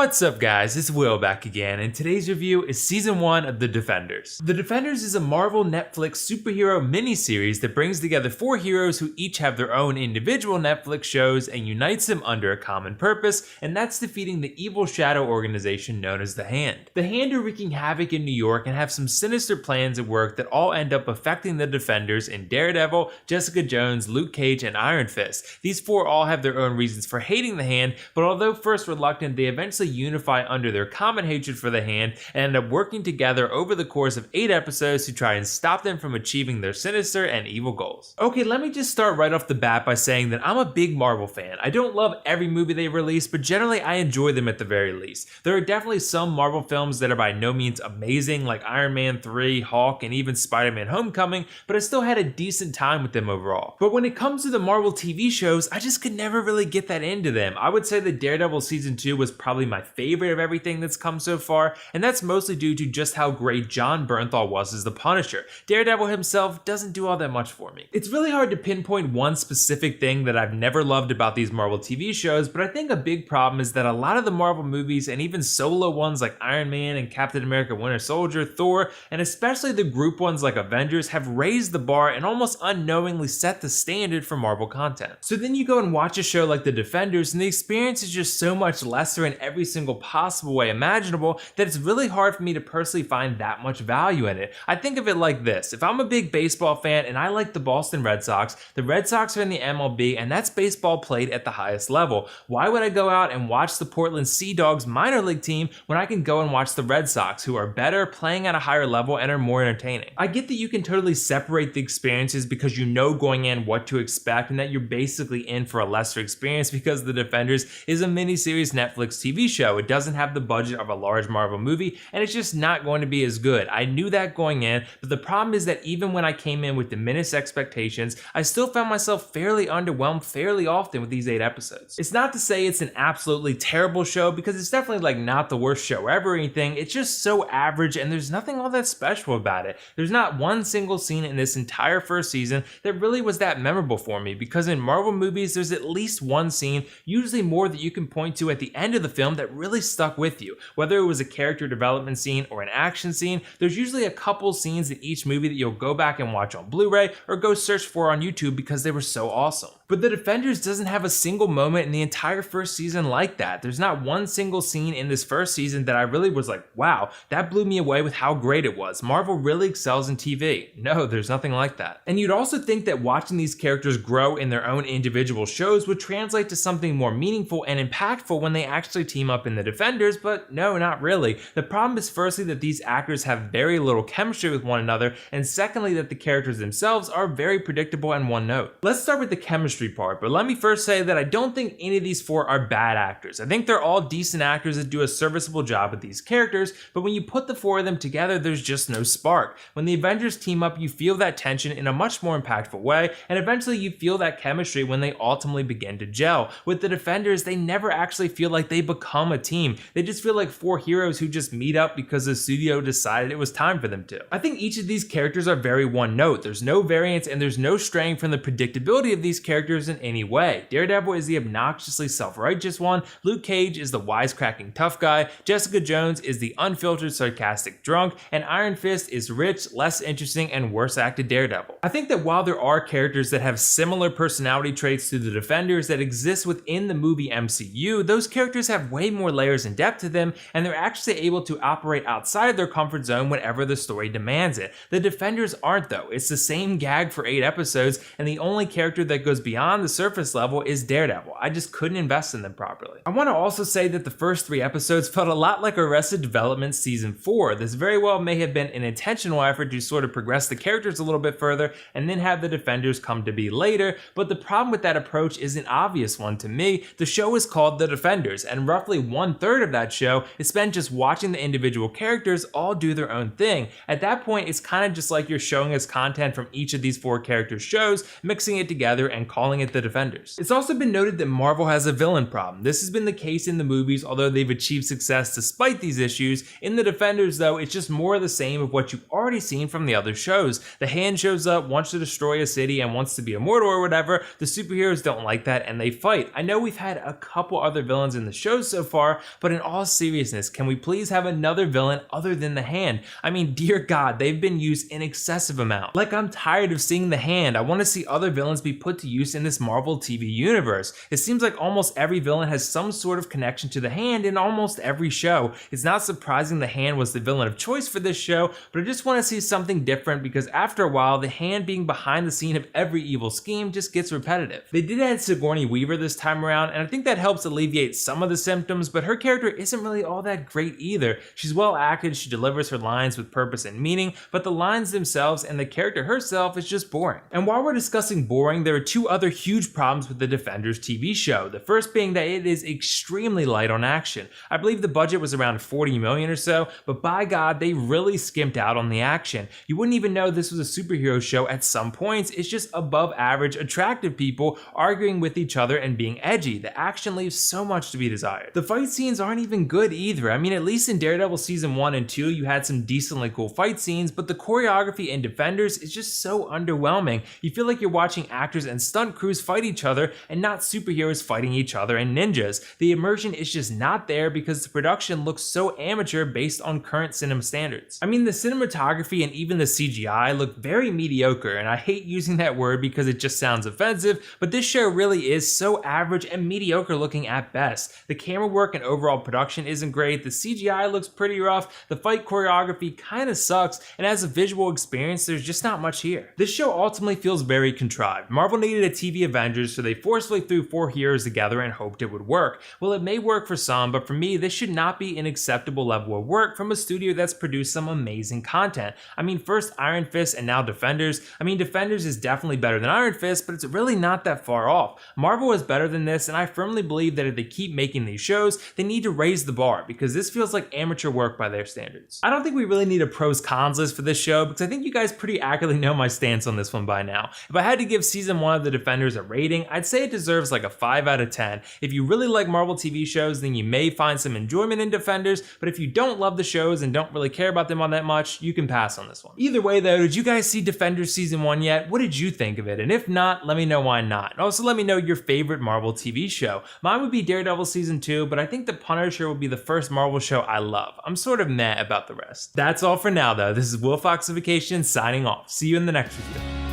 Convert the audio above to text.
What's up guys, it's Will back again, and today's review is Season 1 of The Defenders. The Defenders is a Marvel Netflix superhero miniseries that brings together 4 heroes who each have their own individual Netflix shows and unites them under a common purpose, and that's defeating the evil shadow organization known as the Hand. The Hand are wreaking havoc in New York and have some sinister plans at work that all end up affecting the Defenders in Daredevil, Jessica Jones, Luke Cage, and Iron Fist. These 4 all have their own reasons for hating the Hand, but although first reluctant, they eventually unify under their common hatred for the Hand and end up working together over the course of 8 episodes to try and stop them from achieving their sinister and evil goals. Okay, let me just start right off the bat by saying that I'm a big Marvel fan. I don't love every movie they release, but generally I enjoy them at the very least. There are definitely some Marvel films that are by no means amazing, like Iron Man 3, Hulk, and even Spider-Man Homecoming, but I still had a decent time with them overall. But when it comes to the Marvel TV shows, I just could never really get that into them. I would say that Daredevil Season 2 was probably my favorite of everything that's come so far, and that's mostly due to just how great Jon Bernthal was as the Punisher. Daredevil himself doesn't do all that much for me. It's really hard to pinpoint one specific thing that I've never loved about these Marvel TV shows, but I think a big problem is that a lot of the Marvel movies, and even solo ones like Iron Man and Captain America Winter Soldier, Thor, and especially the group ones like Avengers, have raised the bar and almost unknowingly set the standard for Marvel content. So then you go and watch a show like The Defenders, and the experience is just so much lesser in every single possible way imaginable that it's really hard for me to personally find that much value in it. I think of it like this: if I'm a big baseball fan and I like the Boston Red Sox, the Red Sox are in the MLB and that's baseball played at the highest level. Why would I go out and watch the Portland Sea Dogs minor league team when I can go and watch the Red Sox, who are better, playing at a higher level, and are more entertaining? I get that you can totally separate the experiences because you know going in what to expect and that you're basically in for a lesser experience because The Defenders is a miniseries Netflix TV show. It doesn't have the budget of a large Marvel movie, and it's just not going to be as good. I knew that going in, but the problem is that even when I came in with diminished expectations, I still found myself fairly underwhelmed fairly often with these 8 episodes. It's not to say it's an absolutely terrible show, because it's definitely like not the worst show ever or anything. It's just so average and there's nothing all that special about it. There's not one single scene in this entire first season that really was that memorable for me, because in Marvel movies there's at least one scene, usually more, that you can point to at the end of the film that really stuck with you. Whether it was a character development scene or an action scene, there's usually a couple scenes in each movie that you'll go back and watch on Blu-ray or go search for on YouTube because they were so awesome. But The Defenders doesn't have a single moment in the entire first season like that. There's not one single scene in this first season that I really was like, wow, that blew me away with how great it was. Marvel really excels in TV. No, there's nothing like that. And you'd also think that watching these characters grow in their own individual shows would translate to something more meaningful and impactful when they actually team up in The Defenders, but no, not really. The problem is firstly that these actors have very little chemistry with one another, and secondly that the characters themselves are very predictable and one note. Let's start with the chemistry part, but let me first say that I don't think any of these 4 are bad actors. I think they're all decent actors that do a serviceable job with these characters, but when you put the 4 of them together, there's just no spark. When the Avengers team up, you feel that tension in a much more impactful way, and eventually you feel that chemistry when they ultimately begin to gel. With the Defenders, they never actually feel like they become a team. They just feel like 4 heroes who just meet up because the studio decided it was time for them to. I think each of these characters are very one note. There's no variance and there's no straying from the predictability of these characters in any way. Daredevil is the obnoxiously self-righteous one, Luke Cage is the wisecracking tough guy, Jessica Jones is the unfiltered sarcastic drunk, and Iron Fist is rich, less interesting, and worse acted Daredevil. I think that while there are characters that have similar personality traits to the Defenders that exist within the movie MCU, those characters have way more layers and depth to them, and they're actually able to operate outside their comfort zone whenever the story demands it. The Defenders aren't though. It's the same gag for 8 episodes, and the only character that goes beyond the surface level is Daredevil. I just couldn't invest in them properly. I want to also say that the first 3 episodes felt a lot like Arrested Development Season 4. This very well may have been an intentional effort to sort of progress the characters a little bit further and then have the Defenders come to be later, but the problem with that approach is an obvious one to me. The show is called The Defenders, and roughly 1/3 of that show is spent just watching the individual characters all do their own thing. At that point, it's kind of just like you're showing us content from each of these 4 characters' shows, mixing it together and calling calling it the Defenders. It's also been noted that Marvel has a villain problem. This has been the case in the movies, although they've achieved success despite these issues. In the Defenders though, it's just more of the same of what you've already seen from the other shows. The Hand shows up, wants to destroy a city, and wants to be immortal or whatever. The superheroes don't like that and they fight. I know we've had a couple other villains in the shows so far, but in all seriousness, can we please have another villain other than the Hand? I mean, dear God, they've been used in excessive amount. Like, I'm tired of seeing the Hand. I want to see other villains be put to use in this Marvel TV universe. It seems like almost every villain has some sort of connection to the Hand in almost every show. It's not surprising the Hand was the villain of choice for this show, but I just want to see something different because after a while, the Hand being behind the scene of every evil scheme just gets repetitive. They did add Sigourney Weaver this time around, and I think that helps alleviate some of the symptoms, but her character isn't really all that great either. She's well acted, she delivers her lines with purpose and meaning, but the lines themselves and the character herself is just boring. And while we're discussing boring, there are two other huge problems with the Defenders TV show. The first being that it is extremely light on action. I believe the budget was around 40 million or so, but by God, they really skimped out on the action. You wouldn't even know this was a superhero show at some points. It's just above average, attractive people arguing with each other and being edgy. The action leaves so much to be desired. The fight scenes aren't even good either. I mean, at least in Daredevil season 1 and 2, you had some decently cool fight scenes, but the choreography in Defenders is just so underwhelming. You feel like you're watching actors and stunt crews fight each other and not superheroes fighting each other and ninjas. The immersion is just not there because the production looks so amateur based on current cinema standards. I mean, the cinematography and even the CGI look very mediocre, and I hate using that word because it just sounds offensive, but this show really is so average and mediocre looking at best. The camera work and overall production isn't great, the CGI looks pretty rough, the fight choreography kinda sucks, and as a visual experience, there's just not much here. This show ultimately feels very contrived. Marvel needed a TV Avengers, so they forcefully threw 4 heroes together and hoped it would work. Well, it may work for some, but for me, this should not be an acceptable level of work from a studio that's produced some amazing content. I mean, first Iron Fist and now Defenders. I mean, Defenders is definitely better than Iron Fist, but it's really not that far off. Marvel is better than this, and I firmly believe that if they keep making these shows, they need to raise the bar because this feels like amateur work by their standards. I don't think we really need a pros cons list for this show because I think you guys pretty accurately know my stance on this one by now. If I had to give season 1 of the Defenders a rating, I'd say it deserves like a 5 out of 10. If you really like Marvel TV shows, then you may find some enjoyment in Defenders, but if you don't love the shows and don't really care about them all that much, you can pass on this one. Either way though, did you guys see Defenders season 1 yet? What did you think of it? And if not, let me know why not. And also let me know your favorite Marvel TV show. Mine would be Daredevil season 2, but I think The Punisher will be the first Marvel show I love. I'm sort of meh about the rest. That's all for now though. This is WillFoxification signing off. See you in the next review.